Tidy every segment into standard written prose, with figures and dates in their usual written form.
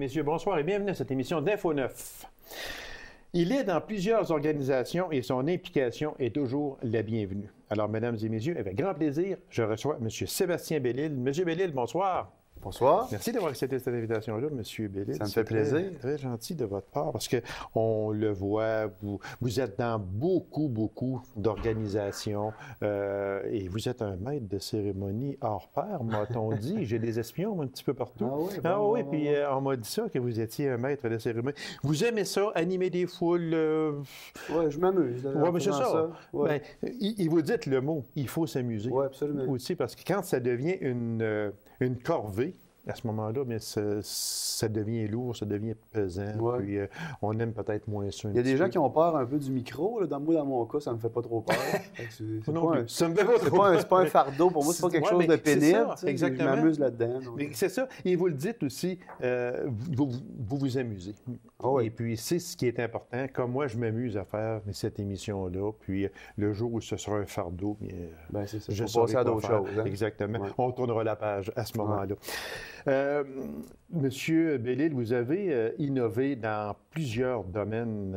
messieurs, bonsoir et bienvenue à cette émission d'Info 9. Il est dans plusieurs organisations et son implication est toujours la bienvenue. Alors, mesdames et messieurs, avec grand plaisir, je reçois M. Sébastien Bellil. M. Bellil, bonsoir. Bonsoir. Merci d'avoir accepté cette invitation-là, M. Bellil. Ça me fait plaisir. Très gentil de votre part parce qu'on le voit, vous êtes dans beaucoup d'organisations et vous êtes un maître de cérémonie hors pair, m'a-t-on dit. J'ai des espions un petit peu partout. Oui, puis on m'a dit ça, que vous étiez un maître de cérémonie. Vous aimez ça, animer des foules? Oui, je m'amuse. Oui, mais c'est ça. Ouais. Ben, il vous dit le mot, il faut s'amuser. Oui, absolument. Aussi, parce que quand ça devient une corvée, à ce moment-là, bien, ça devient lourd, ça devient pesant, puis on aime peut-être moins ça. Il y a des gens qui ont peur un peu du micro. Là. Dans mon cas, ça me fait pas trop peur. C'est pas un fardeau. Pour moi, c'est pas quelque chose de pénible. Exactement. Je m'amuse là-dedans. Mais c'est ça. Et vous le dites aussi, vous amusez. Et puis, c'est ce qui est important. Comme moi, je m'amuse à faire cette émission-là. Puis, le jour où ce sera un fardeau, bien, c'est ça. Je faut passer à d'autres choses. Hein? Exactement. Ouais. On tournera la page à ce moment-là. Monsieur Bellil, vous avez innové dans plusieurs domaines.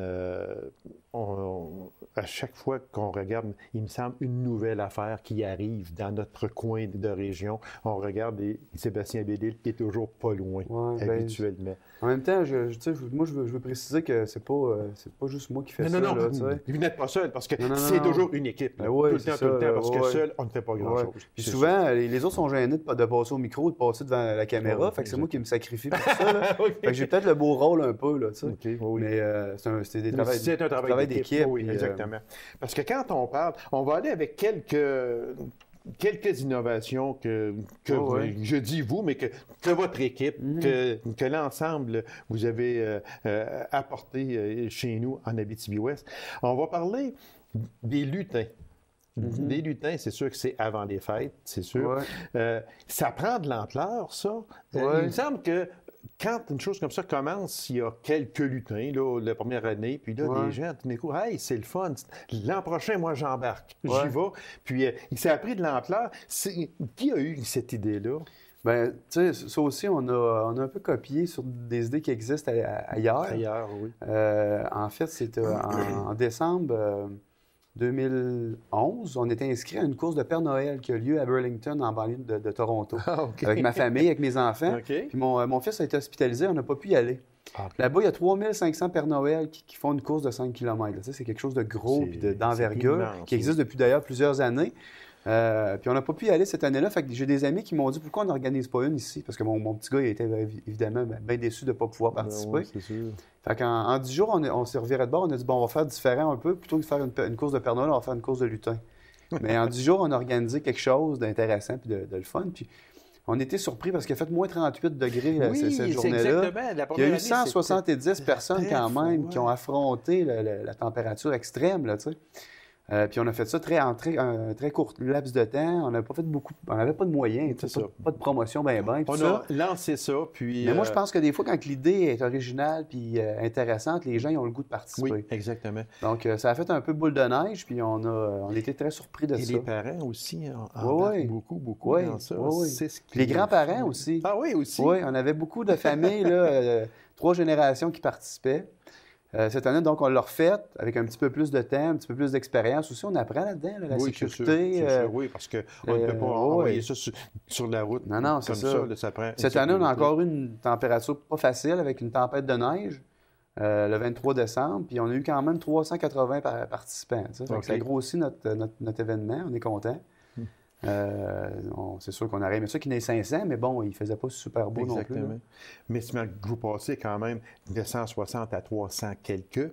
À chaque fois qu'on regarde, il me semble, une nouvelle affaire qui arrive dans notre coin de région. On regarde Sébastien Bellil qui est toujours pas loin, habituellement. En même temps, moi, je veux préciser que c'est pas juste moi qui fais ça. Non, vous n'êtes pas seul, parce que c'est toujours une équipe. Tout le temps, parce que seul, on ne fait pas grand-chose. Puis souvent, les autres sont gênés de passer au micro, de passer devant la caméra. Fait que c'est moi qui me sacrifie pour ça. Là. Fait que j'ai peut-être le beau rôle un peu, là, tu sais. Mais c'est un travail d'équipe. Oui, exactement. Parce que quand on parle, on va aller avec quelques innovations que je dis vous, mais que votre équipe, que l'ensemble vous avez apporté chez nous en Abitibi-Ouest. On va parler des lutins. Des lutins, c'est sûr que c'est avant les fêtes, c'est sûr. Ça prend de l'ampleur, ça. Il me semble que quand une chose comme ça commence, il y a quelques lutins, là, la première année, puis là, les gens, tout d'un coup, « Hey, c'est le fun! L'an prochain, moi, j'embarque. J'y vais. » Puis, ça a pris de l'ampleur. Qui a eu cette idée-là? Bien, tu sais, ça aussi, on a un peu copié sur des idées qui existent ailleurs. Ailleurs, oui. En fait, c'était en décembre 2011, on était inscrit à une course de Père Noël qui a lieu à Burlington, en banlieue de Toronto. Avec ma famille, avec mes enfants. Puis mon fils a été hospitalisé, on n'a pas pu y aller. Là-bas, il y a 3500 Père Noël qui font une course de 5 km. Tu sais, c'est quelque chose de gros et d'envergure qui existe depuis d'ailleurs plusieurs années. Puis on n'a pas pu y aller cette année-là. Fait que j'ai des amis qui m'ont dit pourquoi on n'organise pas une ici? Parce que mon petit gars, il était évidemment bien déçu de ne pas pouvoir participer. C'est sûr. Fait qu'en 10 jours, on s'est reviré de bord. On a dit, bon, on va faire différent un peu. Plutôt que de faire une course de Père Noël, on va faire une course de lutin. Mais en 10 jours, on a organisé quelque chose d'intéressant et de le fun. Puis on était surpris parce qu'il a fait moins 38 degrés cette journée-là. Il y a eu 170 personnes quand même qui ont affronté la température extrême, là, tu sais. Puis on a fait ça en très court laps de temps. On n'avait pas fait on n'avait pas de moyens, pas de promotion bien. On a lancé ça, puis... Mais moi, je pense que des fois, quand l'idée est originale puis intéressante, les gens ils ont le goût de participer. Oui, exactement. Donc, ça a fait un peu boule de neige, puis on était très surpris de ça. Et les parents aussi embarquent beaucoup dans ça. Les grands-parents aussi. Ah oui, aussi? Oui, on avait beaucoup de familles, là, 3 générations qui participaient. Cette année, donc, on l'a refait avec un petit peu plus de temps, un petit peu plus d'expérience aussi. On apprend là-dedans, la sécurité. C'est sûr, oui, parce qu'on ne peut pas envoyer ça sur la route. Non, c'est ça. Ça prend cette année, on a encore eu une température pas facile avec une tempête de neige le 23 décembre. Puis on a eu quand même 380 participants. Donc, ça grossit notre événement. On est content. C'est sûr qu'on aurait aimé ça qu'il y en ait 500, mais bon, il ne faisait pas super beau non plus. Là. Mais si vous passez quand même de 160 à 300 quelques,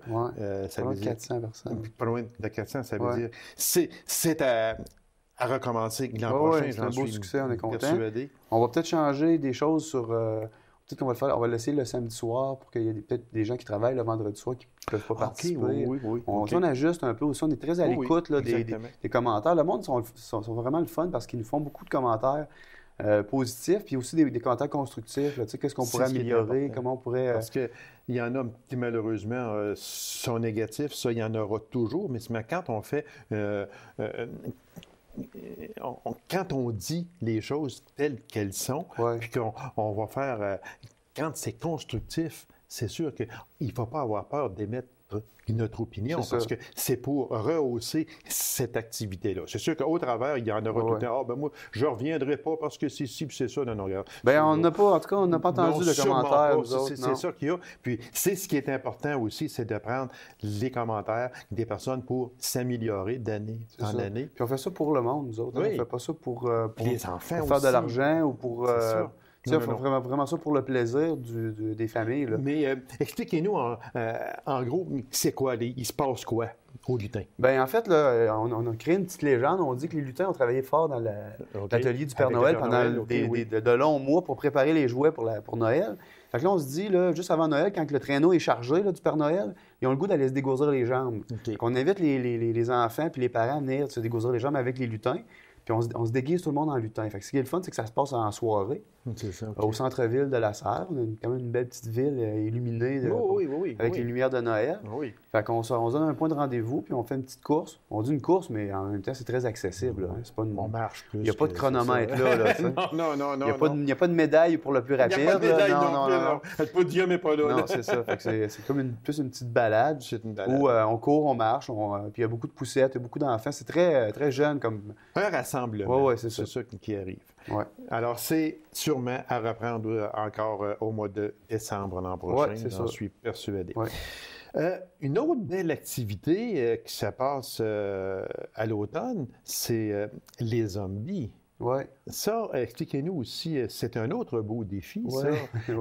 ça veut dire... 400 personnes. Pas loin de 400, ça veut dire... C'est à recommencer l'an prochain, c'est un beau succès, on est content. Persuadé. On va peut-être changer des choses sur... Peut-être qu'on va le faire, on va le laisser le samedi soir pour qu'il y ait peut-être des gens qui travaillent le vendredi soir qui ne peuvent pas participer. On ajuste un peu aussi. On est très à l'écoute des commentaires. Le monde sont vraiment le fun parce qu'ils nous font beaucoup de commentaires positifs puis aussi des commentaires constructifs. Qu'est-ce qu'on pourrait améliorer, comment on pourrait... Parce qu'il y en a qui, malheureusement, sont négatifs. Ça, il y en aura toujours. Mais quand on fait... quand on dit les choses telles qu'elles sont, puis qu'on va faire quand c'est constructif, c'est sûr qu'il ne faut pas avoir peur d'émettre notre opinion, parce que c'est pour rehausser cette activité-là. C'est sûr qu'au travers, il y en aura tout le temps. « Ah, ben moi, je ne reviendrai pas parce que c'est ci, puis c'est ça. » Non, non, regarde. Bien, on n'a pas, en tout cas, on n'a pas entendu de commentaires. C'est ça qu'il y a. Puis, c'est ce qui est important aussi, c'est de prendre les commentaires des personnes pour s'améliorer d'année en année. Puis on fait ça pour le monde, nous autres. Oui. On ne fait pas ça pour les enfants pour faire de l'argent ou pour... On fait vraiment ça pour le plaisir des familles. Là. Mais expliquez-nous, en gros, c'est quoi? Il se passe quoi aux lutins? Bien, en fait, là, on a créé une petite légende. On dit que les lutins ont travaillé fort dans l'atelier du Père Noël pendant de longs mois pour préparer les jouets pour Noël. Fait que là, on se dit, là, juste avant Noël, quand le traîneau est chargé là, du Père Noël, ils ont le goût d'aller se dégourdir les jambes. On invite les enfants et les parents à venir se dégourdir les jambes avec les lutins. Puis on se déguise tout le monde en lutin. Fait que ce qui est le fun, c'est que ça se passe en soirée. C'est ça, au centre-ville de La Sarre. On a quand même une belle petite ville illuminée avec les lumières de Noël. Fait qu'on se donne un point de rendez-vous, puis on fait une petite course. On dit une course, mais en même temps, c'est très accessible. Hein. C'est pas on marche plus. Il n'y a pas de chronomètre là. Non. Il n'y a pas de médaille pour le plus rapide. Il n'y a pas de médaille non. Pas de Dieu, mais pas là. Non, c'est ça. Fait que c'est comme plus une petite balade. Où on court, on marche, puis il y a beaucoup de poussettes, il y a beaucoup d'enfants. C'est très, très jeune comme... Un rassemblement. C'est ça qui arrive. Ouais. Alors, c'est sûrement à reprendre encore au mois de décembre l'an prochain. J'en suis persuadé. Ouais. Une autre belle activité qui se passe à l'automne, c'est les zombies. Oui. Ça, expliquez-nous aussi, c'est un autre beau défi, ça.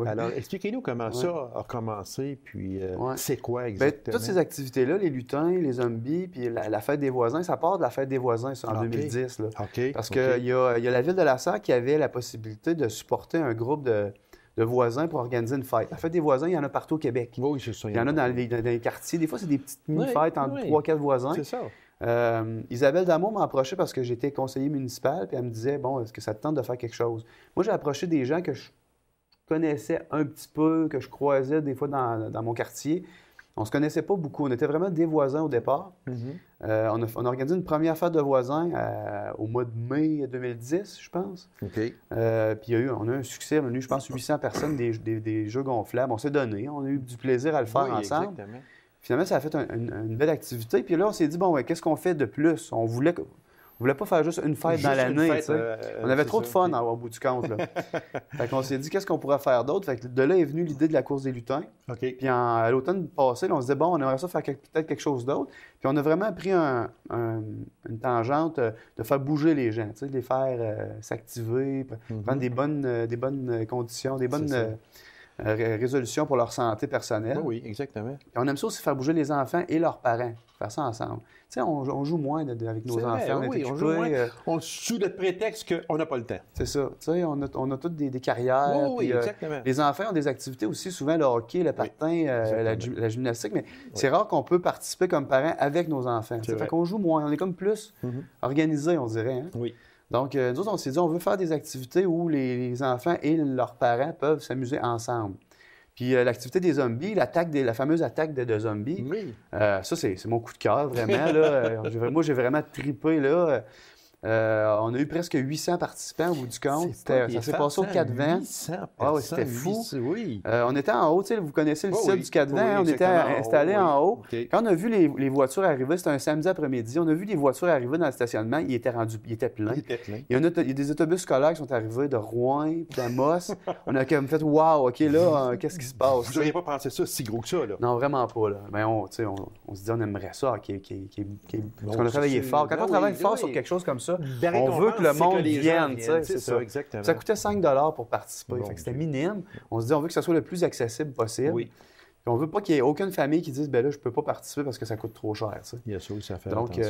Alors, expliquez-nous comment ça a commencé, puis c'est quoi exactement? Bien, toutes ces activités-là, les lutins, les zombies, puis la fête des voisins, ça part de la fête des voisins, ça, en 2010. Là. Parce qu'il y a la ville de La Sarre qui avait la possibilité de supporter un groupe de voisins pour organiser une fête. La fête des voisins, il y en a partout au Québec. Oui, c'est ça. Il y en a dans les quartiers. Des fois, c'est des petites mini-fêtes entre 3-4 voisins. C'est ça. Isabelle Damour m'a approché parce que j'étais conseiller municipal, puis elle me disait, bon, est-ce que ça te tente de faire quelque chose? Moi, j'ai approché des gens que je connaissais un petit peu, que je croisais des fois dans mon quartier. On se connaissait pas beaucoup. On était vraiment des voisins au départ. On a organisé une première fête de voisins au mois de mai 2010, je pense. Puis on a eu un succès. On a eu, je pense, 800 personnes, des jeux gonflables. On s'est donné. On a eu du plaisir à le faire ensemble. Exactement. Finalement, ça a fait une belle activité. Puis là, on s'est dit, bon, qu'est-ce qu'on fait de plus? On voulait pas faire juste une fête dans l'année. On avait trop de fun au bout du compte. Là. Fait qu'on s'est dit, qu'est-ce qu'on pourrait faire d'autre? Fait que de là est venue l'idée de la course des lutins. Puis à l'automne passé, là, on se disait, bon, on aimerait ça faire peut-être quelque chose d'autre. Puis on a vraiment pris une tangente de faire bouger les gens, de les faire s'activer, prendre des bonnes conditions, des bonnes... résolution pour leur santé personnelle. Oui, exactement. Et on aime ça aussi faire bouger les enfants et leurs parents, faire ça ensemble. Tu sais, on joue moins avec nos enfants. On joue moins. Sous le prétexte qu'on n'a pas le temps. C'est ça. Tu sais, on a toutes des carrières. Oui, exactement. Les enfants ont des activités aussi, souvent le hockey, le patin, la gymnastique, mais c'est rare qu'on peut participer comme parents avec nos enfants. Fait qu'on joue moins. On est comme plus organisés, on dirait. Hein? Oui. Donc, nous autres, on s'est dit, on veut faire des activités où les enfants et leurs parents peuvent s'amuser ensemble. Puis l'activité des zombies, la fameuse attaque de zombies, ça, c'est mon coup de cœur, vraiment. Là. Moi, j'ai vraiment trippé, là. On a eu presque 800 participants au bout du compte. Ça s'est passé au 4-20. 800 c'était fou. Oui. On était en haut, vous connaissez le site du 4-20, on était installés en haut. Quand on a vu les voitures arriver, c'était un samedi après-midi, on a vu les voitures arriver dans le stationnement, il était plein. Il y a des autobus scolaires qui sont arrivés de Rouen, puis d'Amos. On a comme fait « Wow, OK, là, qu'est-ce qui se passe? » Vous n'auriez pas pensé ça si gros que ça, là? Non, vraiment pas, là. Mais on se dit, on aimerait ça, parce qu'on a travaillé fort. Quand on travaille fort sur quelque chose comme ça, on veut que le monde vienne. C'est ça, exactement. Ça coûtait 5 $ pour participer. Fait que c'était minime. On se dit, on veut que ça soit le plus accessible possible. Oui. Puis on veut pas qu'il y ait aucune famille qui dise, ben là, je peux pas participer parce que ça coûte trop cher. Il y a ça, ça fait donc,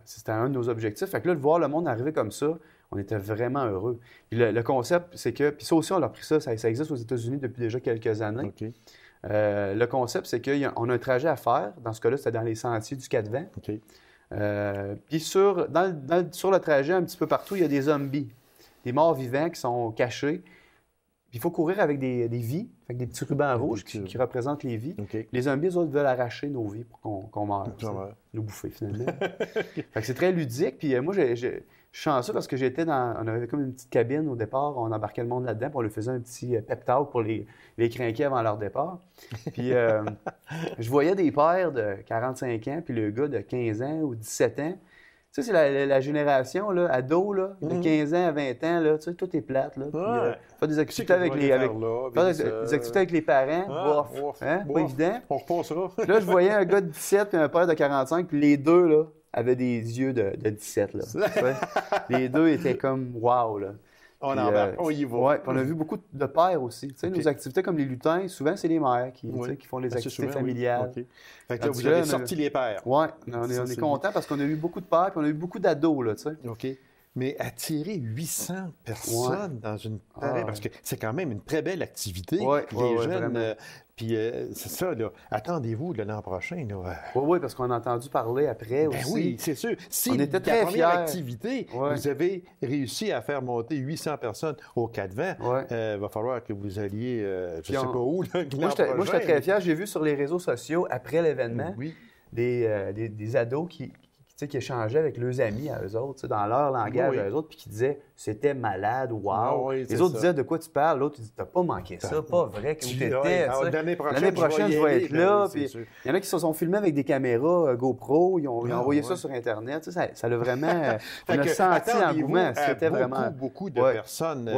c'était un de nos objectifs. Fait que là, de voir le monde arriver comme ça, on était vraiment heureux. Puis le concept, c'est que, puis ça aussi, on a pris ça existe aux États-Unis depuis déjà quelques années. Le concept, c'est qu'on a un trajet à faire. Dans ce cas-là, c'était dans les sentiers du 4-20. Puis sur le trajet, un petit peu partout, il y a des zombies, des morts vivants qui sont cachés. il faut courir avec des vies, avec des petits rubans rouges qui représentent les vies. Okay. Les zombies, eux autres, veulent arracher nos vies pour qu'on meure. Nous bouffer, finalement. Fait que c'est très ludique. Puis moi, je suis chanceux parce que on avait comme une petite cabine au départ. On embarquait le monde là-dedans. Puis on lui faisait un petit pep talk pour les crinquer avant leur départ. Puis je voyais des pères de 45 ans, puis le gars de 15 ans ou 17 ans. Tu sais, c'est la génération, là, ado, là, de 15 ans à 20 ans, là, tu sais, tout est plate, là. Puis, faire des activités avec les parents, pas évident. On repassera. Là, je voyais un gars de 17 et un père de 45, puis les deux, là, avaient des yeux de 17, là. Les deux étaient comme « wow », là. On embarque, on y va. Oui, on a vu beaucoup de pères aussi. Tu sais, nos activités comme les lutins, souvent, c'est les mères qui font les activités familiales. Oui. Fait que là, vous avez sorti les pères. Oui, on est contents parce qu'on a eu beaucoup de pères et on a eu beaucoup d'ados, là, tu sais. OK. Mais attirer 800 personnes dans une pareille, parce que c'est quand même une très belle activité. Les jeunes, puis c'est ça, là. Attendez-vous l'an prochain. Oui, parce qu'on a entendu parler après aussi. Oui, c'est sûr. Si on était très fiers. Activité, vous avez réussi à faire monter 800 personnes au 420, il va falloir que vous alliez, je ne sais pas où, là, moi, j'étais très fier. J'ai vu sur les réseaux sociaux, après l'événement, des ados qui échangeaient avec leurs amis à eux autres, dans leur langage à eux autres, puis qui disaient « c'était malade, wow ». Les autres disaient « de quoi tu parles ». L'autre, il dit « t'as pas manqué ça, pas vrai que tu étais. L'année prochaine, je vais être là ». Il y en a qui se sont filmés avec des caméras GoPro, ils ont envoyé ça sur Internet. Ça a vraiment... on a senti l'engouement. C'était vraiment... beaucoup de personnes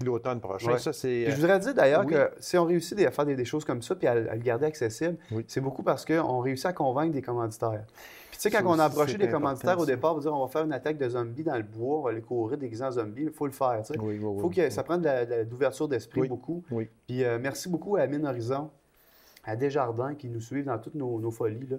l'automne prochain. Ça, c'est... Je voudrais dire d'ailleurs que si on réussit à faire des choses comme ça puis à le garder accessible, c'est beaucoup parce qu'on réussit à convaincre des commanditaires. Tu sais, quand on a approché des commanditaires au départ, on va dire on va faire une attaque de zombies dans le bois, on va aller courir déguisés en zombies, il faut le faire. Il faut que ça prenne de l'ouverture d'esprit beaucoup. Puis merci beaucoup à Mine Horizon, à Desjardins qui nous suivent dans toutes nos folies. Là.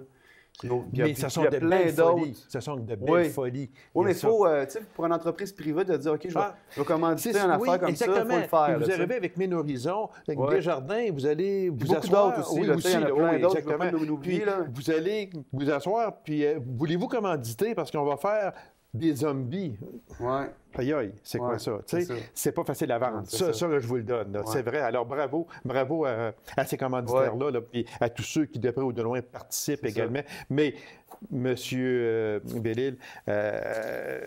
Mais ce sont de belles folies. Ce sont de belles folies. Oui, mais il faut, pour une entreprise privée, de dire, OK, je vais commanditer une affaire comme ça, il faut le faire. Vous arrivez avec Mine Horizon, avec Desjardins, vous allez vous beaucoup asseoir. Beaucoup d'autres aussi. Il y en a plein d'autres, je ne veux pas nous oublier. Vous allez vous asseoir, puis voulez-vous commanditer parce qu'on va faire des zombies. Aïe, aïe, c'est quoi ça? C'est pas facile à vendre. Ça, je vous le donne. C'est vrai. Alors, bravo à ces commanditaires-là, puis à tous ceux qui, de près ou de loin, participent également. Mais, Monsieur Bellil,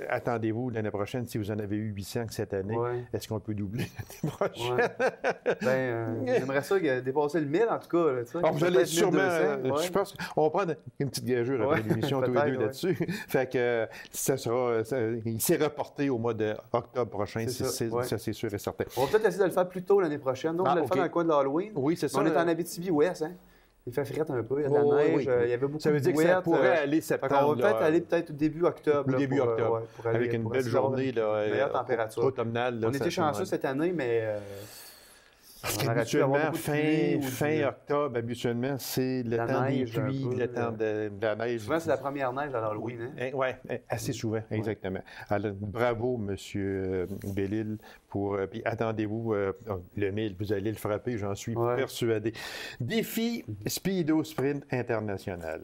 attendez-vous l'année prochaine, si vous en avez eu 800 cette année, est-ce qu'on peut doubler l'année prochaine? J'aimerais ça dépasser le 1000, en tout cas. Alors, vous allez sûrement... je pense qu'on va prendre une petite gageure après l'émission tous les deux là-dessus. Fait que ça sera... il s'est reporté au mois d'octobre prochain, ça c'est sûr et certain. On va peut-être essayer de le faire plus tôt l'année prochaine. Donc, on va le faire dans le coin de l'Halloween. Oui, c'est ça. On est en Abitibi-Ouest, hein? Il fait frette un peu, il y a de la neige, il y avait beaucoup de bouettes. Ça veut dire que ça pourrait aller septembre. On va peut-être aller début octobre. Ou début octobre, avec une belle journée, meilleure température. Automnale. On était chanceux cette année, mais... Parce qu'habituellement, fin octobre, habituellement, c'est le temps des pluies, le temps de la neige. Souvent, c'est la première neige à l'Halloween. Oui, assez souvent, exactement. Alors, bravo, M. Bellil, puis attendez-vous, le 1000, vous allez le frapper, j'en suis persuadé. Défi Speedo Sprint International.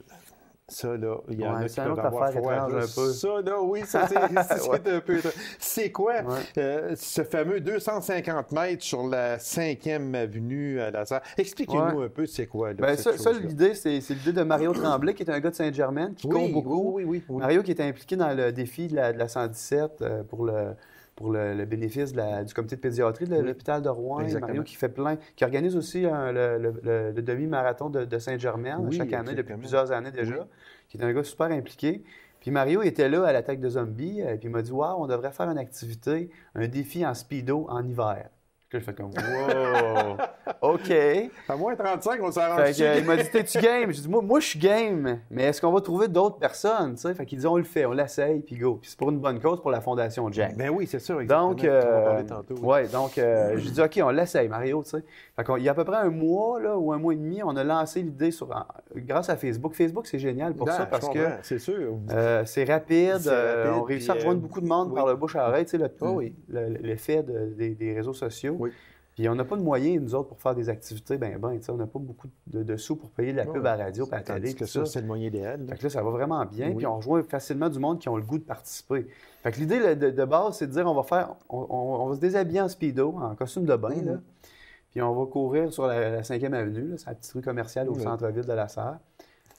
Ça, là, il y en a qui peuvent avoir froid. Ça, là, oui, ça, c'est un peu... C'est quoi ce fameux 250 mètres sur la 5e avenue à la Sarre? Expliquez-nous un peu c'est quoi. Là, ça l'idée, c'est l'idée de Mario Tremblay, qui est un gars de Saint-Germain, qui court beaucoup. Mario qui était impliqué dans le défi de la 117 pour le bénéfice du comité de pédiatrie de l'hôpital de Rouen. Exactement. Mario qui organise aussi le demi-marathon de Saint-Germain chaque année, depuis plusieurs années déjà, qui est un gars super impliqué. Puis Mario était là à l'attaque de zombies, puis il m'a dit « Wow, on devrait faire une activité, un défi en speedo en hiver. » Puis je fais comme « Wow! OK. » À moins 35, on s'arrange. Il m'a dit « T'es-tu game? » J'ai dit « Moi, je suis game, mais est-ce qu'on va trouver d'autres personnes? » Fait qu'il dit « On le fait, on l'essaye, puis go. » Puis c'est pour une bonne cause, pour la Fondation Jack. Ben oui, c'est sûr, exactement. Donc, j'ai dit « OK, on l'essaye, Mario. » Fait qu'il y a à peu près un mois là, ou un mois et demi, on a lancé l'idée grâce à Facebook. Facebook, c'est génial pour ça parce que c'est sûr. C'est rapide. On réussit à rejoindre beaucoup de monde par le bouche à oreille. L'effet des réseaux sociaux. Puis on n'a pas de moyens, nous autres, pour faire des activités, on n'a pas beaucoup de sous pour payer de la pub à la radio, à la télé. Que ça, c'est le moyen idéal. Fait que là, ça va vraiment bien, puis on rejoint facilement du monde qui ont le goût de participer. Fait que l'idée de base, c'est de dire, on va se déshabiller en speedo, en costume de bain, là, puis on va courir sur la 5e avenue, là, c'est la petite rue commerciale au centre-ville de La Serre.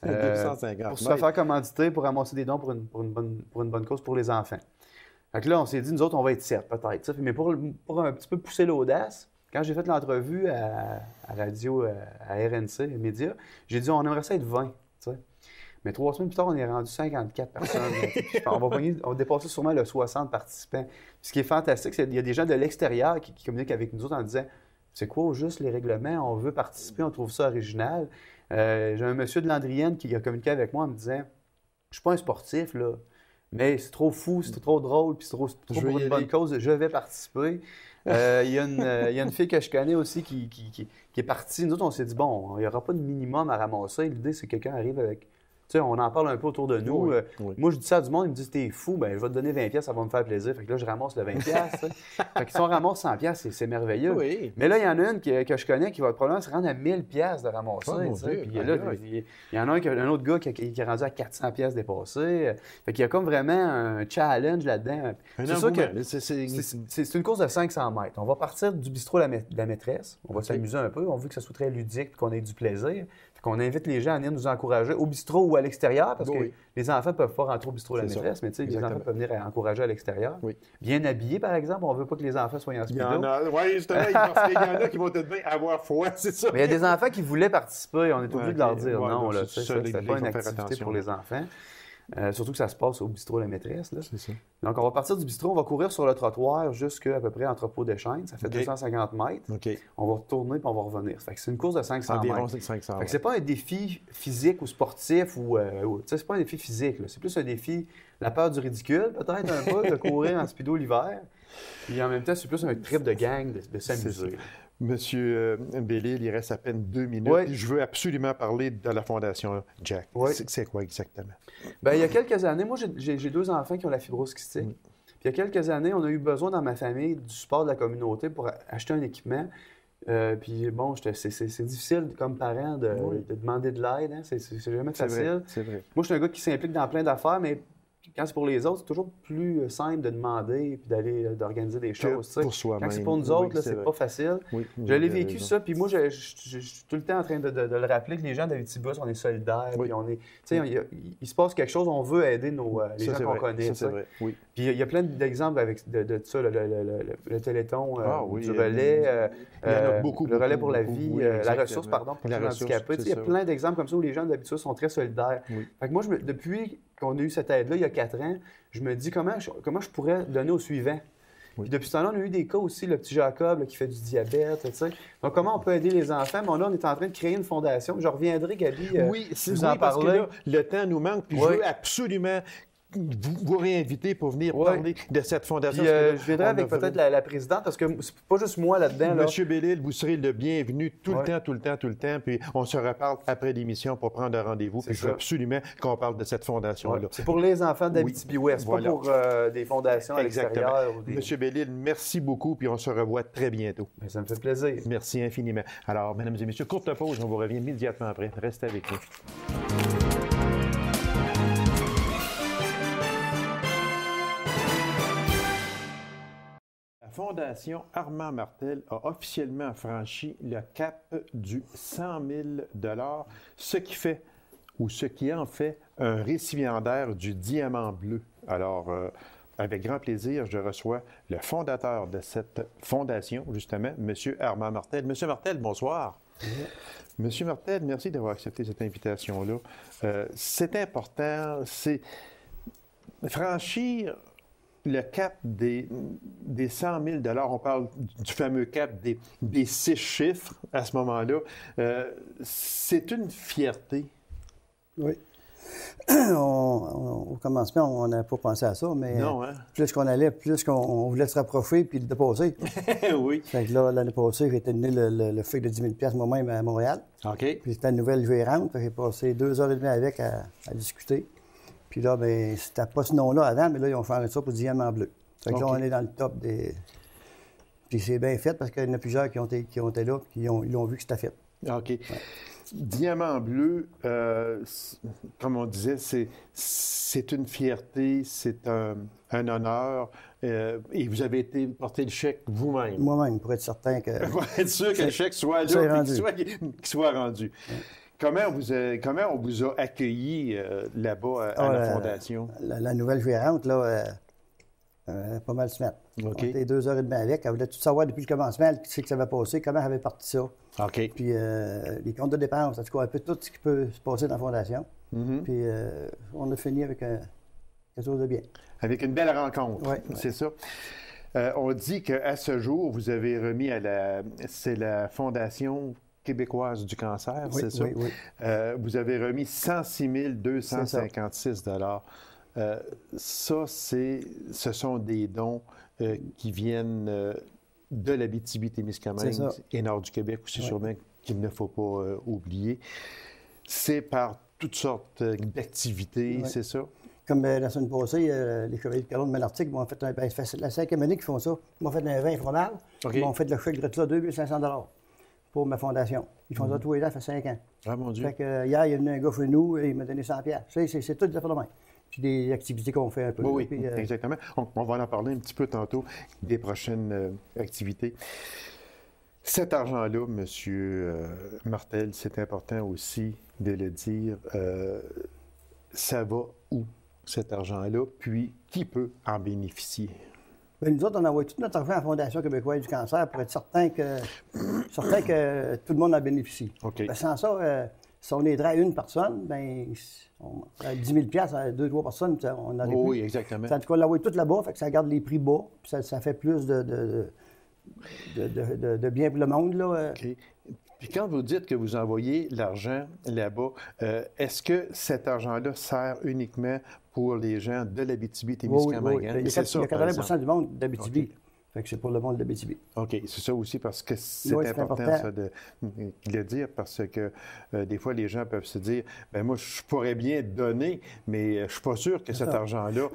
250 pour se faire commanditer, pour ramasser des dons pour une bonne cause pour les enfants. Fait que là, on s'est dit, nous autres, on va être 7, peut-être. Mais pour un petit peu pousser l'audace, quand j'ai fait l'entrevue à radio, à RNC, les médias, j'ai dit, on aimerait ça être 20. T'sais. Mais 3 semaines plus tard, on est rendu 54 personnes. on va dépasser sûrement le 60 participants. Puis ce qui est fantastique, c'est qu'il y a des gens de l'extérieur qui communiquent avec nous autres en disant, c'est quoi juste les règlements? On veut participer, on trouve ça original. J'ai un monsieur de Landrienne qui a communiqué avec moi en me disant, je suis pas un sportif, là. Mais c'est trop fou, c'est trop drôle, puis c'est trop pour une bonne cause, je vais participer. Il y a une fille que je connais aussi qui est partie. Nous autres, on s'est dit, bon, il n'y aura pas de minimum à ramasser. L'idée, c'est que quelqu'un arrive avec... Tu sais, on en parle un peu autour de nous. Moi, je dis ça à du monde, ils me disent, t'es fou, ben je vais te donner 20$, ça va me faire plaisir. Fait que là, je ramasse le 20$. Fait que si on ramasse 100$, c'est merveilleux. Oui. Mais là, il y en a une que je connais qui va probablement se rendre à 1000$ de ramasser. Puis là, il y en a un autre gars qui est rendu à 400$ dépassé. Fait qu'il y a comme vraiment un challenge là-dedans. C'est sûr que c'est une course de 500 mètres. On va partir du bistrot de la maîtresse. On va s'amuser un peu. On veut que ça soit très ludique et qu'on ait du plaisir. On invite les gens à venir nous encourager au bistrot ou à l'extérieur, parce que les enfants ne peuvent pas rentrer au bistrot de la maîtresse, mais les enfants peuvent venir encourager à l'extérieur. Oui. Bien habillés, par exemple. On ne veut pas que les enfants soient en speedo. Oui, justement, parce qu'il y en a qui vont peut-être bien avoir foi, c'est ça. Mais il y a des enfants qui voulaient participer. On est obligé de leur dire non. C'est pas une activité pour les enfants. Surtout que ça se passe au bistrot de la maîtresse. Là. C'est ça. Donc, on va partir du bistrot, on va courir sur le trottoir jusqu'à peu près l'entrepôt de Chêne. Ça fait 250 mètres. On va retourner puis on va revenir. Ça fait que c'est une course de 500 mètres. 500, c'est pas un défi physique ou sportif. C'est pas un défi physique. Là. C'est plus un défi, la peur du ridicule, peut-être un peu, de courir en speedo l'hiver. Puis en même temps, c'est plus un trip de gang de s'amuser. Monsieur Bellil, il reste à peine 2 minutes. Oui. Je veux absolument parler de la Fondation Jack. Oui. C'est quoi exactement? Bien, il y a quelques années, moi, j'ai 2 enfants qui ont la fibrose kystique. Puis il y a quelques années, on a eu besoin dans ma famille du support de la communauté pour acheter un équipement. Puis bon, c'est difficile comme parent de demander de l'aide. Hein? C'est jamais facile. C'est vrai. Moi, je suis un gars qui s'implique dans plein d'affaires, mais quand c'est pour les autres, c'est toujours plus simple de demander et d'organiser des choses. Pour soi-même. Quand c'est pour nous autres, c'est pas facile. Je l'ai vécu ça, puis moi, je suis tout le temps en train de le rappeler que les gens d'Abitibi-Bas, on est solidaires, puis on est... il se passe quelque chose, on veut aider les gens qu'on connaît. Ça, c'est vrai. Oui. Puis il y a plein d'exemples de ça, le Téléthon, du relais, il y en a beaucoup, le relais pour la vie, la ressource, pardon, pour les handicapés. Il y a plein d'exemples comme ça où les gens d'habitude sont très solidaires. Fait que moi, depuis qu'on a eu cette aide-là, il y a 4 ans, je me dis comment je pourrais donner au suivant. Puis depuis ce temps-là, on a eu des cas aussi, le petit Jacob là, qui fait du diabète, tu sais. Donc, comment on peut aider les enfants? Mais là, on est en train de créer une fondation. Je reviendrai, Gabi, vous en parce parler. Que là, le temps nous manque, puis je veux absolument vous réinviter pour venir parler de cette fondation. Puis, je viendrai avec peut-être la présidente, parce que c'est pas juste moi là-dedans. Monsieur Bellil, vous serez le bienvenu tout le temps. Puis on se reparle après l'émission pour prendre un rendez-vous. Puis je veux absolument qu'on parle de cette fondation-là. C'est pour les enfants d'Abitibi-Ouest, pas pour des fondations à l'extérieur. Monsieur Bellil, merci beaucoup, puis on se revoit très bientôt. Bien, ça me fait plaisir. Merci infiniment. Alors, mesdames et messieurs, courte pause, on vous revient immédiatement après. Restez avec nous. La Fondation Armand Martel a officiellement franchi le cap du 100 000 $, ce qui en fait un récipiendaire du Diamant bleu. Alors, avec grand plaisir, je reçois le fondateur de cette fondation, justement, M. Armand Martel. M. Martel, bonsoir. M. Martel, merci d'avoir accepté cette invitation-là. C'est important, c'est franchir le cap des 100 000 $, on parle du fameux cap des 6 chiffres à ce moment-là. C'est une fierté. Oui. Au commencement, on n'avait pas pensé à ça, mais plus qu'on allait, plus qu'on voulait se rapprocher puis le dépasser. Oui. Fait que là, l'année passée, j'ai été donné le feuille de 10 000 $, moi-même à Montréal. OK. Puis c'était une nouvelle gérante. J'ai passé 2h30 avec à discuter. Puis là, bien, c'était pas ce nom-là avant, mais là, ils ont fait ça pour Diamant bleu. Fait que là, on est dans le top des... Puis c'est bien fait parce qu'il y en a plusieurs qui ont été là et ils ont vu que c'était fait. OK. Ouais. Diamant bleu, comme on disait, c'est une fierté, c'est un honneur. Et vous avez été porter le chèque vous-même. Moi-même, pour être certain que... Pour être sûr que le chèque soit là et qu'il soit rendu. Ouais. Comment on vous a accueilli là-bas à la Fondation? La nouvelle gérante, là, pas mal se mettre. OK. On était 2h30 avec. Elle voulait tout savoir depuis le commencement, elle sait que ça va passer, comment elle avait parti ça. OK. Puis les comptes de dépenses, en tout cas, un peu tout ce qui peut se passer dans la Fondation. Mm-hmm. Puis on a fini avec quelque chose de bien. Avec une belle rencontre, c'est ça. On dit qu'à ce jour, vous avez remis c'est la Fondation québécoise du cancer, c'est ça? Oui. Vous avez remis 106 256 $. Ce sont des dons qui viennent de l'Abitibi-Témiscamingue et nord du Québec aussi, sûrement, qu'il ne faut pas oublier. C'est par toutes sortes d'activités, c'est ça? Comme la semaine passée, les Chevaliers de Colombe de Malartic m'ont fait c'est la 5e année qu'ils font ça. Ils m'ont fait un vin fromage. Ils m'ont fait le chèque gratuit 2500 $ pour ma fondation. Ils font ça tous les ans, ça fait 5 ans. Ah, mon Dieu. Fait que, hier, il est venu un gars chez nous et il m'a donné 100 $. C'est tout des affaires de même. Puis des activités qu'on fait un peu. Oui, puis, exactement. On va en parler un petit peu tantôt des prochaines activités. Cet argent-là, M. Martel, c'est important aussi de le dire. Ça va où, cet argent-là? Puis, qui peut en bénéficier? Bien, nous autres, on envoie tout notre argent à la Fondation québécoise du cancer pour être certain que tout le monde en bénéficie. Okay. Bien, sans ça, si on aiderait à une personne, bien, 10 000 $, à 2-3 personnes, on aurait oui, exactement. En tout cas, on l'envoie tout là-bas, fait que ça garde les prix bas, puis ça fait plus de bien pour le monde, là. OK. Puis quand vous dites que vous envoyez l'argent là-bas, est-ce que cet argent-là sert uniquement pour les gens de l'Abitibi-Témiscamingue? Oui. Il y a 80 du monde d'Abitibi. Okay. Fait que c'est pour le monde d'Abitibi. OK. C'est ça aussi parce que c'est important ça, de le dire parce que des fois, les gens peuvent se dire bien moi, je pourrais bien donner, mais je ne suis pas sûr que cet argent-là,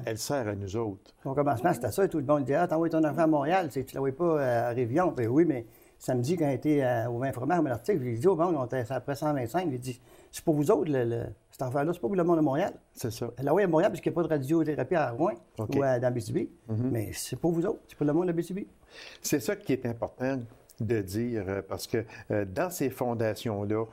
elle sert à nous autres. Au commencement, c'était ça. Et tout le monde disait t'envoies ton argent à Montréal, tu ne l'envoies pas à Révillon. Bien oui, mais samedi, quand j'étais au vin fromage à Malartic, j'ai dit au monde, on était après 125, j'ai dit c'est pour vous autres, cet affaire-là, c'est pas pour le monde de Montréal. C'est ça. Là, oui, à Montréal, parce qu'il n'y a pas de radiothérapie à Rouen ou dans Abitibi, mais c'est pour vous autres, c'est pour le monde d'Abitibi. C'est ça qui est important de dire, parce que dans ces fondations-là,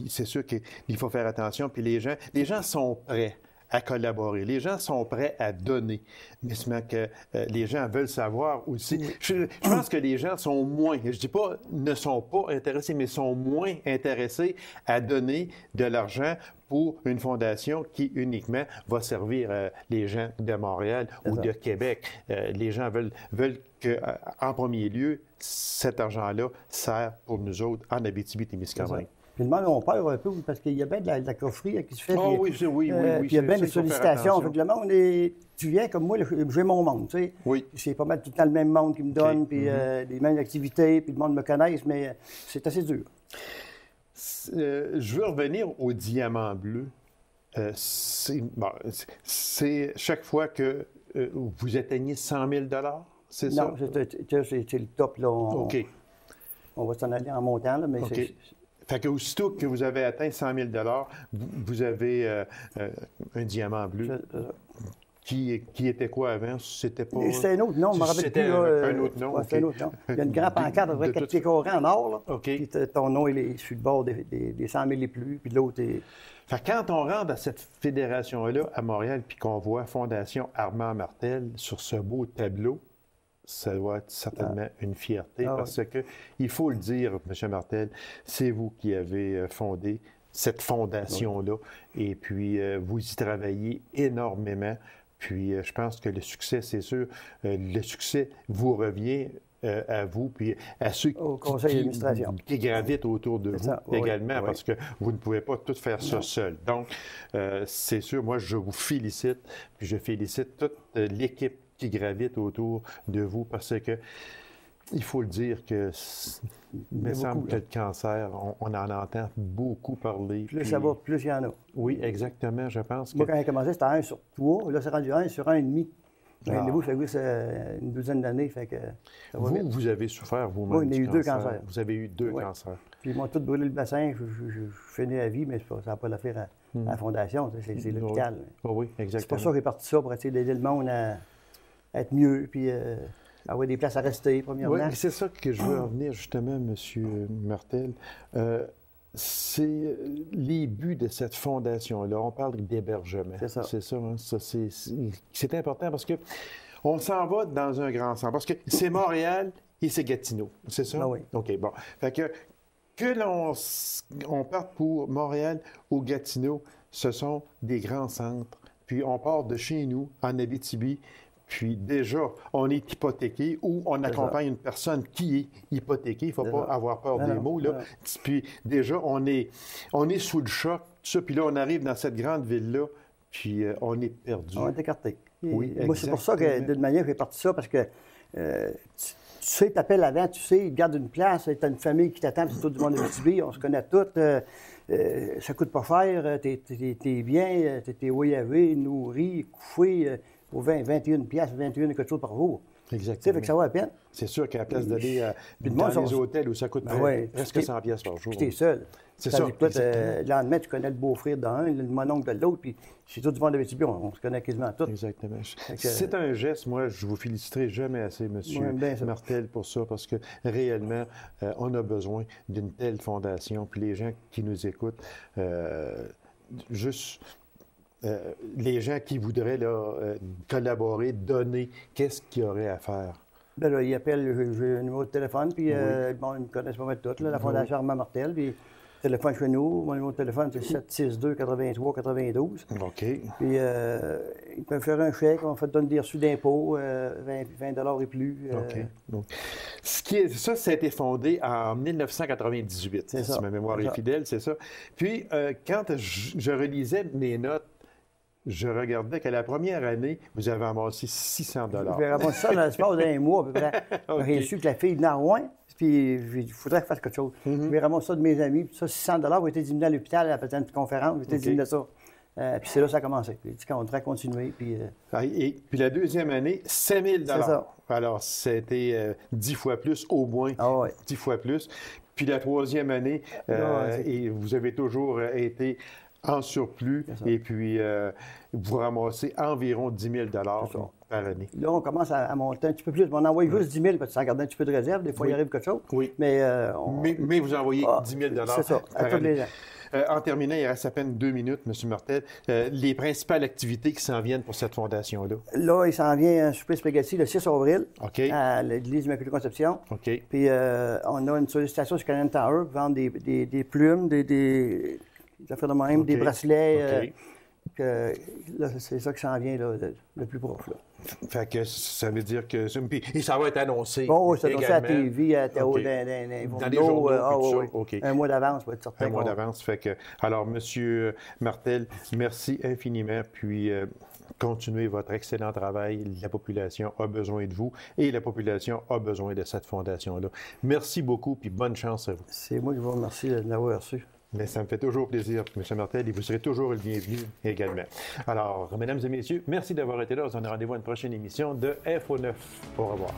c'est sûr qu'il faut faire attention, puis les gens sont prêts à collaborer. Les gens sont prêts à donner. Mais seulement que les gens veulent savoir aussi. Je pense que les gens sont moins, je dis pas ne sont pas intéressés, mais sont moins intéressés à donner de l'argent pour une fondation qui uniquement va servir les gens de Montréal ou de Québec. Les gens veulent que, en premier lieu, cet argent-là sert pour nous autres en Abitibi-Témiscamingue. Puis le monde, on peur un peu parce qu'il y a bien de la coffrerie qui se fait. Oh, oui. Puis il y a bien des sollicitations. Fait que le monde, tu viens comme moi, j'ai mon monde, tu sais. Oui. C'est pas mal tout le temps le même monde qui me donne, puis les mêmes activités, puis le monde me connaisse, mais c'est assez dur. Je veux revenir au diamant bleu. C'est chaque fois que vous atteignez 100 000 $, c'est ça? Non, c'est le top, là. On va s'en aller en montant, là, mais c'est... Fait qu'aussitôt que vous avez atteint 100 000 $, vous avez un diamant bleu. Qui était quoi avant? C'était pas... C'était un autre nom, je me rappelle plus. Un autre nom? C'était un autre nom. Il y a une grande pancarte avec 4 pieds carrés en or, là. Puis ton nom, il est sur le bord des 100 000 et plus, puis l'autre est... Fait que quand on rentre dans cette fédération-là à Montréal, puis qu'on voit Fondation Armand Martel sur ce beau tableau, ça doit être certainement une fierté parce que, il faut le dire, M. Martel, c'est vous qui avez fondé cette fondation-là et puis vous y travaillez énormément. Puis je pense que le succès, c'est sûr, le succès vous revient à vous puis à ceux qui gravitent autour de vous également parce que vous ne pouvez pas tout faire ça seul. Donc, c'est sûr, moi, je vous félicite puis je félicite toute l'équipe qui gravitent autour de vous parce que il faut le dire que il me semble que le cancer, on en entend beaucoup parler. Plus ça va, plus il y en a. Oui, exactement, je pense. Moi, quand j'ai commencé, c'était 1 sur 3. Là, c'est rendu 1 sur 1,5. Vous, ça fait une douzaine d'années. Fait que vous avez souffert vous-même. Oui, on a eu 2 cancers. Vous avez eu 2 cancers. Puis ils m'ont tout brûlé le bassin. Je finis à vie, mais ça n'a pas l'affaire à la fondation. C'est l'hôpital. Oui, exactement. C'est pour ça que j'ai parti ça, pour essayer d'aider le monde à être mieux, puis avoir des places à rester, premièrement. Oui, c'est ça que je veux en venir, justement, M. Martel. C'est les buts de cette fondation-là. On parle d'hébergement. C'est ça. C'est ça, hein? C'est important parce que on s'en va dans un grand centre. Parce que c'est Montréal et c'est Gatineau. C'est ça? Ah oui. OK, bon. Fait que l'on parte pour Montréal ou Gatineau, ce sont des grands centres. Puis on part de chez nous, en Abitibi, puis déjà, on est hypothéqué ou on accompagne une personne qui est hypothéquée. Il ne faut pas avoir peur des mots, là. Puis déjà, on est sous le choc, tout ça. Puis là, on arrive dans cette grande ville-là, puis on est perdu. On est écarté. Oui, moi, c'est pour ça que, d'une manière, j'ai parti ça, parce que tu sais, tu appelles avant, tu sais, ils gardent une place, tu as une famille qui t'attend, c'est tout du monde de Abitibi, on se connaît toutes. Ça coûte pas cher, t'es bien, t'es OIAV, nourri, couché, pour 21 piastres, 21 quelque chose par jour. Exactement. Tu sais, fait que ça vaut la peine. C'est sûr qu'à la place d'aller dans les hôtels où ça coûte presque 100 piastres par jour. Puis t'es seul. C'est ça. Le lendemain, tu connais le beau-frère d'un, le mononcle de l'autre, puis c'est tout du monde de Abitibi, on se connaît quasiment tous. Exactement. C'est un geste, moi, je vous féliciterai jamais assez, M. Martel, pour ça, parce que réellement, on a besoin d'une telle fondation. Puis les gens qui nous écoutent, les gens qui voudraient là, collaborer, donner, qu'est-ce qu'il y aurait à faire? Ben là, ils appellent, j'ai un numéro de téléphone, puis bon, ils me connaissent pas mal toutes, la Fondation Armand Martel, puis téléphone chez nous, mon numéro de téléphone, c'est 762-83-92. OK. Puis ils peuvent faire un chèque, on fait donner des reçus d'impôts, 20 et plus. OK. Donc, ça a été fondé en 1998, si ma mémoire est fidèle, c'est ça. Puis, quand je relisais mes notes, je regardais que la première année, vous avez amassé 600 $. J'ai ramassé ça dans l'espace d'un mois, à peu près. J'ai su que la fille de Narouin, puis il faudrait que je fasse quelque chose. J'ai ramassé ça de mes amis, puis ça, 600 $, j'ai été diminué à l'hôpital à la petite conférence, j'ai été diminué ça. Puis c'est là que ça a commencé. J'ai dit qu'on devrait continuer. Puis puis la deuxième année, 5 000 $. C'est ça. Alors, c'était 10 fois plus, au moins. Ah ouais. 10 fois plus. Puis la troisième année, et vous avez toujours été en surplus, et puis vous ramassez environ 10 000 $ par année. Là, on commence à monter un petit peu plus. On envoie juste 10 000 parce que ça garde un petit peu de réserve. Des fois, il arrive quelque chose. Oui. Mais vous envoyez 10 000 $ c'est ça, à tous les gens. En terminant, il reste à peine 2 minutes, M. Martel. Les principales activités qui s'en viennent pour cette fondation-là? Là, il s'en vient un souper spaghetti le 6 avril à l'Église Immaculée Conception. OK. Puis on a une sollicitation sur Canadian Tower pour vendre des plumes, des affaires de même, des bracelets. Là, c'est ça qui s'en vient là, le plus proche. Là. Fait que ça veut dire que... Et ça va être annoncé. Bon, c'est annoncé à la TV, dans les journaux. Un mois d'avance, pour être certain. Un mois d'avance. Fait que... Alors, M. Martel, merci infiniment. Puis, continuez votre excellent travail. La population a besoin de vous et la population a besoin de cette fondation-là. Merci beaucoup, puis bonne chance à vous. C'est moi qui vous remercie de l'avoir reçu. Mais ça me fait toujours plaisir, M. Martel, et vous serez toujours le bienvenu également. Alors, mesdames et messieurs, merci d'avoir été là. On se donne rendez-vous à une prochaine émission de Info 9. Au revoir.